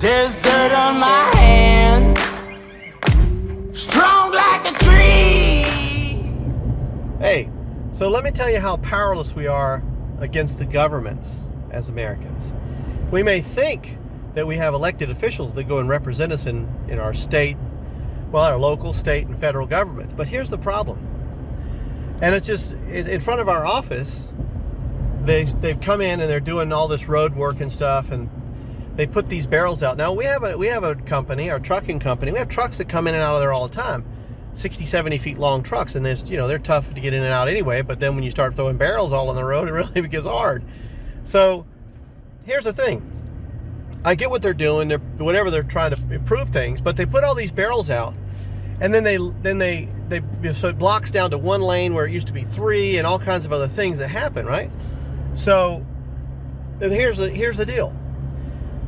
There's dirt on my hands, strong like a tree. Hey, so let me tell you how powerless we are against the governments as Americans. We may think that we have elected officials that go and represent us in our state, well, our local, state, and federal governments. But here's the problem. And it's just, in front of our office, they've come in and they're doing all this road work and stuff, and they put these barrels out. Now, we have a company, our trucking company. We have trucks that come in and out of there all the time, 60, 70 feet long trucks, and they're tough to get in and out anyway, but then when you start throwing barrels all on the road, it really gets hard. So here's the thing. I get what they're doing, whatever they're trying to improve things, but they put all these barrels out, and then they so it blocks down to one lane where it used to be three, and all kinds of other things that happen, right? So here's the deal.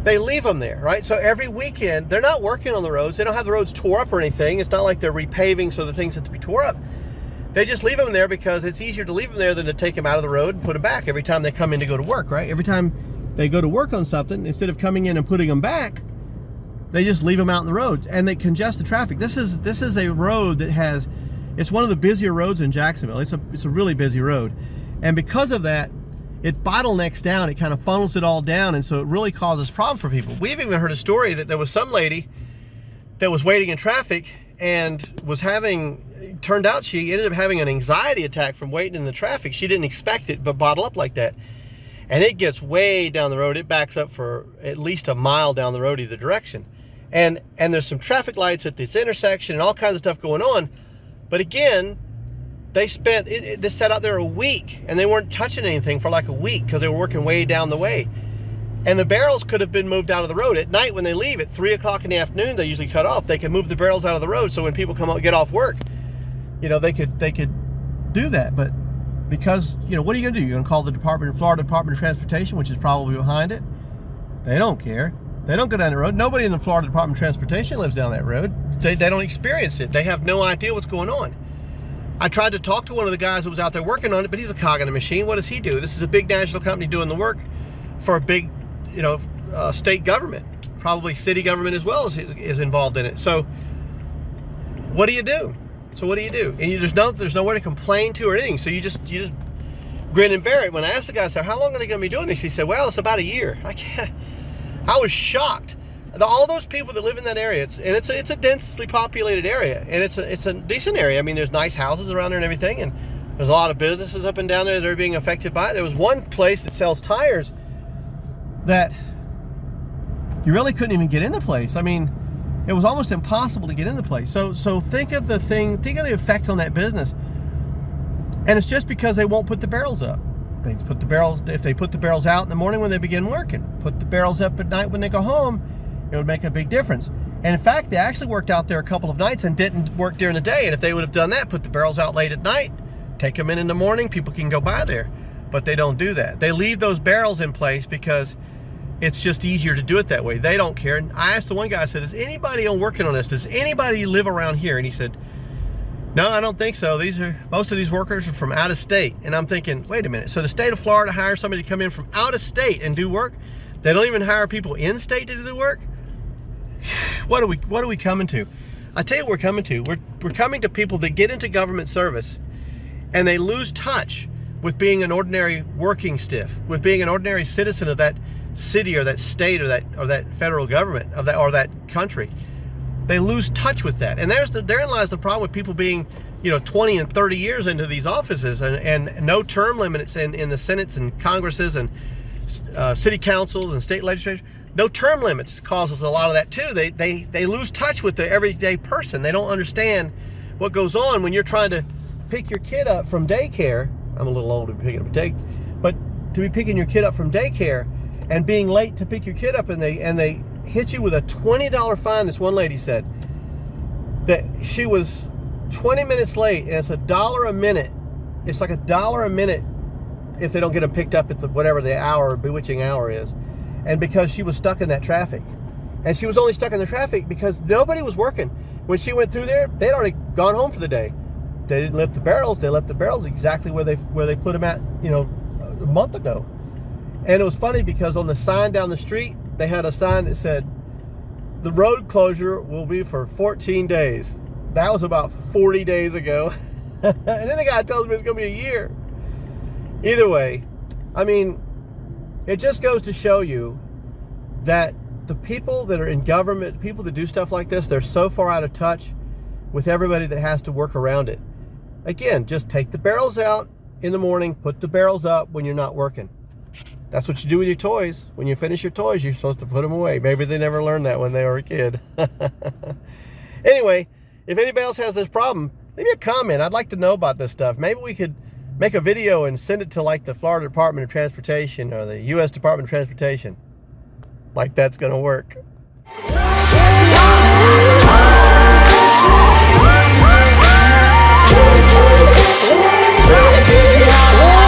They leave them there, right? So every weekend, they're not working on the roads. They don't have the roads tore up or anything. It's not like they're repaving so the things have to be tore up. They just leave them there because it's easier to leave them there than to take them out of the road and put them back every time they come in to go to work, right? Every time they go to work on something, instead of coming in and putting them back, they just leave them out in the road, and they congest the traffic. This is a road that it's one of the busier roads in Jacksonville. It's a really busy road. And because of that, it bottlenecks down, it kind of funnels it all down, and so it really causes problems for people. We've even heard a story that there was some lady that was waiting in traffic and turned out she ended up having an anxiety attack from waiting in the traffic. She didn't expect it, but bottle up like that. And it gets way down the road. It backs up for at least a mile down the road either direction. And there's some traffic lights at this intersection and all kinds of stuff going on. But again, they sat out there a week, and they weren't touching anything for like a week because they were working way down the way. And the barrels could have been moved out of the road. At night when they leave at 3 o'clock in the afternoon, they usually cut off. They can move the barrels out of the road so when people come out get off work, they could do that. But because, what are you going to do? You're going to call the Florida Department of Transportation, which is probably behind it? They don't care. They don't go down the road. Nobody in the Florida Department of Transportation lives down that road. They don't experience it. They have no idea what's going on. I tried to talk to one of the guys that was out there working on it, but he's a cog in the machine. What does he do? This is a big national company doing the work for a big, state government. Probably city government as well is involved in it. So what do you do? And there's nowhere to complain to or anything. So you just grin and bear it. When I asked the guy, I said, how long are they going to be doing this? He said, well, it's about a year. I was shocked. All those people that live in that area, it's a densely populated area, and it's a decent area. I mean, there's nice houses around there and everything, and there's a lot of businesses up and down there that are being affected by it. There was one place that sells tires that you really couldn't even get in the place. I mean, it was almost impossible to get in the place. So think of the effect on that business. And it's just because they won't put the barrels up. If they put the barrels out in the morning when they begin working, put the barrels up at night when they go home, it would make a big difference. And in fact, they actually worked out there a couple of nights and didn't work during the day. And if they would have done that, put the barrels out late at night, take them in the morning, people can go by there. But they don't do that. They leave those barrels in place because it's just easier to do it that way. They don't care. And I asked the one guy, I said, is anybody working on this? Does anybody live around here? And he said, no, I don't think so. Most of these workers are from out of state. And I'm thinking, wait a minute. So the state of Florida hires somebody to come in from out of state and do work? They don't even hire people in state to do the work? What are we coming to? I tell you what we're coming to. We're coming to people that get into government service and they lose touch with being an ordinary working stiff, with being an ordinary citizen of that city or that state or that federal government or that country. They lose touch with that. And therein lies the problem with people being 20 and 30 years into these offices and no term limits in the Senates and Congresses and city councils and state legislatures. No term limits causes a lot of that too. They lose touch with the everyday person. They don't understand what goes on when you're trying to pick your kid up from daycare. I'm a little old to be picking up but to be picking your kid up from daycare and being late to pick your kid up, and they hit you with a $20 fine. This one lady said that she was 20 minutes late, and it's $1 a minute. It's like $1 a minute if they don't get them picked up at whatever the bewitching hour is. And because she was stuck in that traffic. And she was only stuck in the traffic because nobody was working. When she went through there, they'd already gone home for the day. They didn't lift the barrels. They left the barrels exactly where they put them at, a month ago. And it was funny because on the sign down the street, they had a sign that said, the road closure will be for 14 days. That was about 40 days ago. And then the guy tells me it's going to be a year. Either way, I mean, it just goes to show you that the people that are in government, people that do stuff like this, they're so far out of touch with everybody that has to work around it. Again, just take the barrels out in the morning, put the barrels up when you're not working. That's what you do with your toys. When you finish your toys, you're supposed to put them away. Maybe they never learned that when they were a kid. Anyway, if anybody else has this problem, leave me a comment. I'd like to know about this stuff. Maybe we could make a video and send it to like the Florida Department of Transportation or the U.S. Department of Transportation. Like that's going to work. Try to get you out.